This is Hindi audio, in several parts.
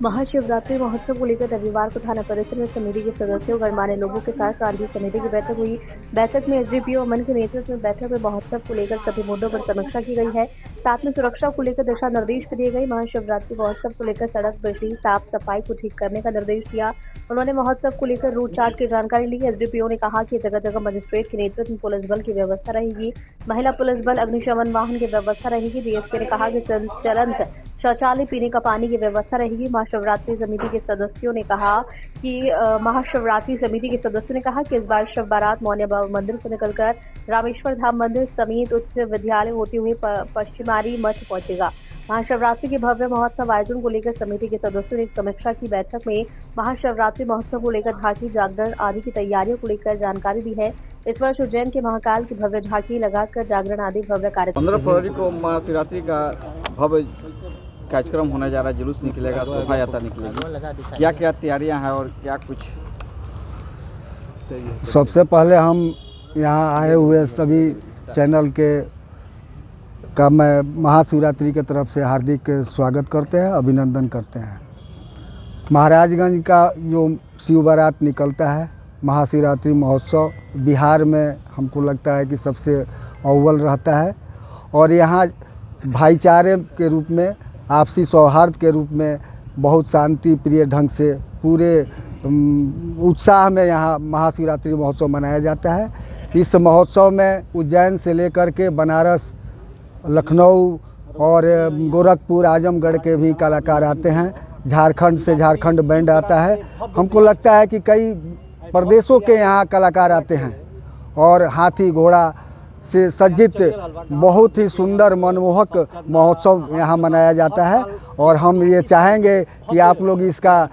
महाशिवरात्रि महोत्सव को लेकर रविवार को थाना परिसर में समिति के सदस्यों गणमान्य लोगों के साथ शांति समिति की बैठक हुई। बैठक में एसडीपीओ अमन के नेतृत्व में बैठक में महोत्सव को लेकर सभी मुद्दों पर समीक्षा की गई है। साथ में सुरक्षा को लेकर दिशा निर्देश भी दिए गए। महाशिवरात्रि महोत्सव को लेकर सड़क, बिजली, साफ सफाई को ठीक करने का निर्देश दिया। उन्होंने महोत्सव को लेकर रूट चार्ट की जानकारी ली। एसडीपीओ ने कहा कि जगह जगह मजिस्ट्रेट के नेतृत्व में पुलिस बल की व्यवस्था रहेगी, महिला पुलिस बल, अग्निशमन वाहन की व्यवस्था रहेगी। डीएसपी ने कहा कि चलंत शौचालय, पीने का पानी की व्यवस्था रहेगी। महाशिवरात्रि समिति के सदस्यों ने कहा कि इस बार शिव बारात मौन्य बाबा मंदिर से निकलकर रामेश्वर धाम मंदिर समेत उच्च विद्यालय होते हुए पश्चिमारी मठ पहुंचेगा। महाशिवरात्रि के भव्य महोत्सव आयोजन को लेकर समिति के सदस्यों ने एक समीक्षा की बैठक में महाशिवरात्रि महोत्सव को लेकर झांकी, जागरण आदि की तैयारियों को लेकर जानकारी दी है। इस वर्ष उज्जैन के महाकाल की भव्य झांकी लगाकर जागरण आदि भव्य कार्यक्रम 15 फरवरी को महाशिवरात्रि का भव्य कार्यक्रम होने जा रहा है। जुलूस निकलेगा, शोभा यात्रा निकलेगी। क्या क्या तैयारियां हैं और क्या कुछ? सबसे पहले हम यहाँ आए हुए सभी चैनल का मैं महाशिवरात्रि के तरफ से हार्दिक स्वागत करते हैं, अभिनंदन करते हैं। महाराजगंज का जो शिव बारात निकलता है, महाशिवरात्रि महोत्सव बिहार में हमको लगता है कि सबसे अव्वल रहता है और यहाँ भाईचारे के रूप में, आपसी सौहार्द के रूप में बहुत शांति प्रिय ढंग से पूरे उत्साह में यहाँ महाशिवरात्रि महोत्सव मनाया जाता है। इस महोत्सव में उज्जैन से लेकर के बनारस, लखनऊ और गोरखपुर, आजमगढ़ के भी कलाकार आते हैं। झारखंड से झारखंड बैंड आता है। हमको लगता है कि कई प्रदेशों के यहाँ कलाकार आते हैं और हाथी घोड़ा से सज्जित बहुत ही सुंदर मनमोहक महोत्सव यहाँ मनाया जाता है और हम ये चाहेंगे कि आप लोग इसका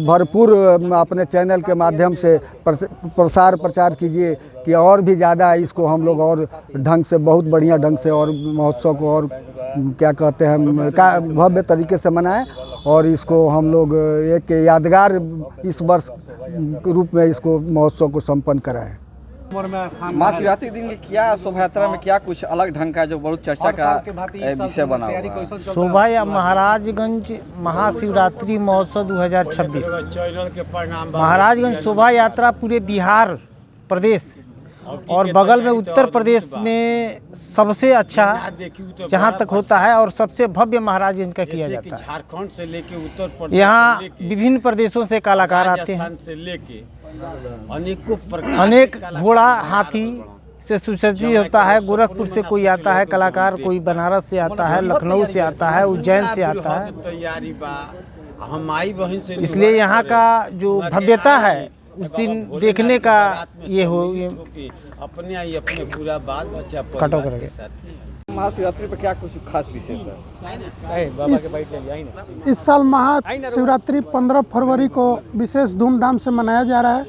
भरपूर अपने चैनल के माध्यम से प्रचार कीजिए कि और भी ज़्यादा इसको हम लोग और ढंग से, बहुत बढ़िया ढंग से और महोत्सव को और क्या कहते हैं का भव्य तरीके से मनाएं और इसको हम लोग एक यादगार इस वर्ष के रूप में इसको महोत्सव को संपन्न कराएं। महाशिवरात्रि दिन की क्या शोभा यात्रा में क्या कुछ अलग ढंग का जो बहुत चर्चा का विषय बना हुआ है? शोभा या महाराजगंज महाशिवरात्रि महोत्सव 2026 महाराजगंज शोभा यात्रा पूरे बिहार प्रदेश और बगल में उत्तर प्रदेश में सबसे अच्छा जहां तक होता है और सबसे भव्य महाराजगंज का किया जाता है। झारखंड से लेके उत्तर प्रदेश, यहाँ विभिन्न प्रदेशों से कलाकार आते हैं। से लेके अनेक घोड़ा, हाथी से सुसज्जित होता है। गोरखपुर से कोई आता है कलाकार, कोई बनारस से आता है, लखनऊ से आता है, उज्जैन से आता है। तैयारी बा हम आई बहन से, इसलिए यहाँ का जो भव्यता है उस दिन देखने का ये अपने पूरा बाल बच्चा कटो करेंगे। महाशिवरात्रि पर क्या कुछ खास विशेष है? इस साल महाशिवरात्रि 15 फरवरी को विशेष धूमधाम से मनाया जा रहा है।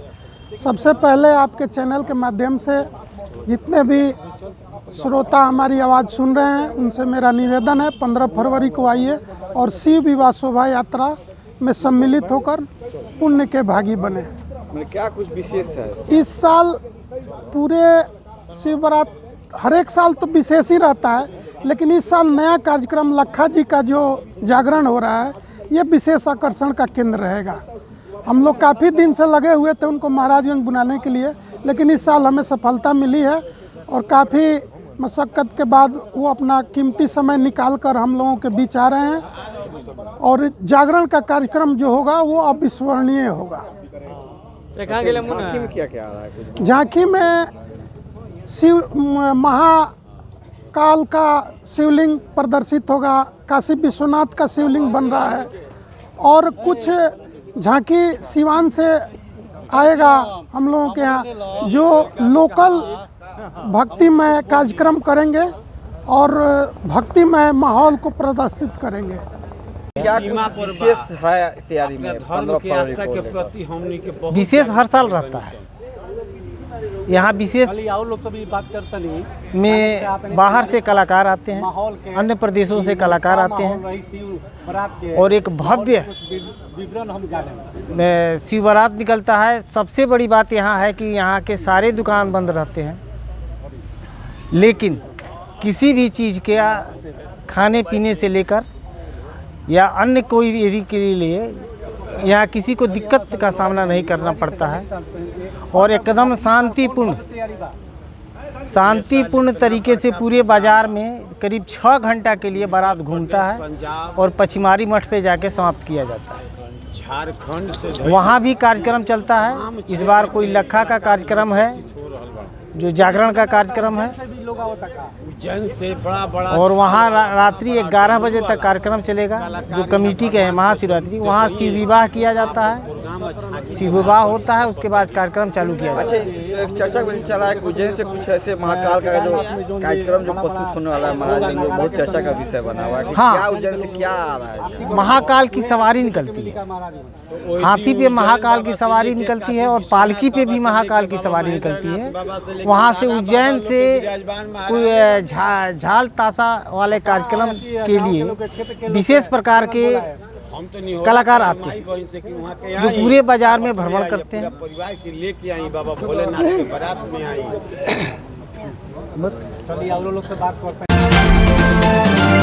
सबसे पहले आपके चैनल के माध्यम से जितने भी श्रोता हमारी आवाज़ सुन रहे हैं उनसे मेरा निवेदन है, 15 फरवरी को आइए और शिव विवाह शोभा यात्रा में सम्मिलित होकर पुण्य के भागी बने। क्या कुछ विशेष है इस साल? पूरे शिव बारात हर एक साल तो विशेष ही रहता है, लेकिन इस साल नया कार्यक्रम लखा जी का जो जागरण हो रहा है ये विशेष आकर्षण का केंद्र रहेगा। हम लोग काफ़ी दिन से लगे हुए थे उनको महाराजगंज बुलाने के लिए, लेकिन इस साल हमें सफलता मिली है और काफ़ी मशक्क़त के बाद वो अपना कीमती समय निकाल कर हम लोगों के बीच आ रहे हैं और जागरण का कार्यक्रम जो होगा वो अविस्मरणीय होगा। झांकी में क्या क्या आ रहा है? झांकी में शिव महाकाल का शिवलिंग प्रदर्शित होगा, काशी विश्वनाथ का शिवलिंग बन रहा है और कुछ झांकी सिवान से आएगा हम लोगों के यहाँ जो लोकल भक्तिमय कार्यक्रम करेंगे और भक्तिमय माहौल को प्रदर्शित करेंगे। क्या विशेष है तैयारी में? 15 फरवरी के प्रति विशेष हर साल रहता है। यहाँ विशेष में बाहर से कलाकार आते हैं, अन्य प्रदेशों से कलाकार आते हैं और एक भव्य शिव बारात निकलता है। सबसे बड़ी बात यहाँ है कि यहाँ के सारे दुकान बंद रहते हैं, लेकिन किसी भी चीज़ के खाने पीने से लेकर या अन्य कोई भी यदि के लिए यहाँ किसी को दिक्कत का सामना नहीं करना पड़ता है और एकदम शांतिपूर्ण तरीके से पूरे बाज़ार में करीब 6 घंटा के लिए बारात घूमता है और पचमारी मठ पे जाके समाप्त किया जाता है। झारखंड से वहाँ भी कार्यक्रम चलता है। इस बार कोई लखा का कार्यक्रम है, जो जागरण का कार्यक्रम है, उज्जैन से बड़ा और वहाँ रात्रि 11 बजे तक कार्यक्रम चलेगा। जो कमेटी के है महाशिवरात्रि, वहाँ शिव विवाह किया जाता है, शिव विवाह होता है, उसके बाद कार्यक्रम चालू किया जाता है। अच्छा, एक चर्चा वैसे चला है कि उज्जैन से कुछ ऐसे महाकाल का जो कार्यक्रम जो प्रस्तुत होने वाला है महाराजगंज में, बहुत चर्चा का विषय बना हुआ है कि हाँ। क्या उज्जैन से क्या आ रहा है? महाकाल की सवारी निकलती है, हाथी पे महाकाल की सवारी निकलती है और पालकी पे भी महाकाल की सवारी निकलती है। वहाँ से उज्जैन से कोई झाल ताशा वाले कार्यक्रम के लिए विशेष प्रकार के कलाकार आते हैं जो पूरे बाजार में भ्रमण करते हैं। परिवार के लेके आई बाबा भोलेनाथ के बारात में आई। चलिए आप लोग से बात करते हैं।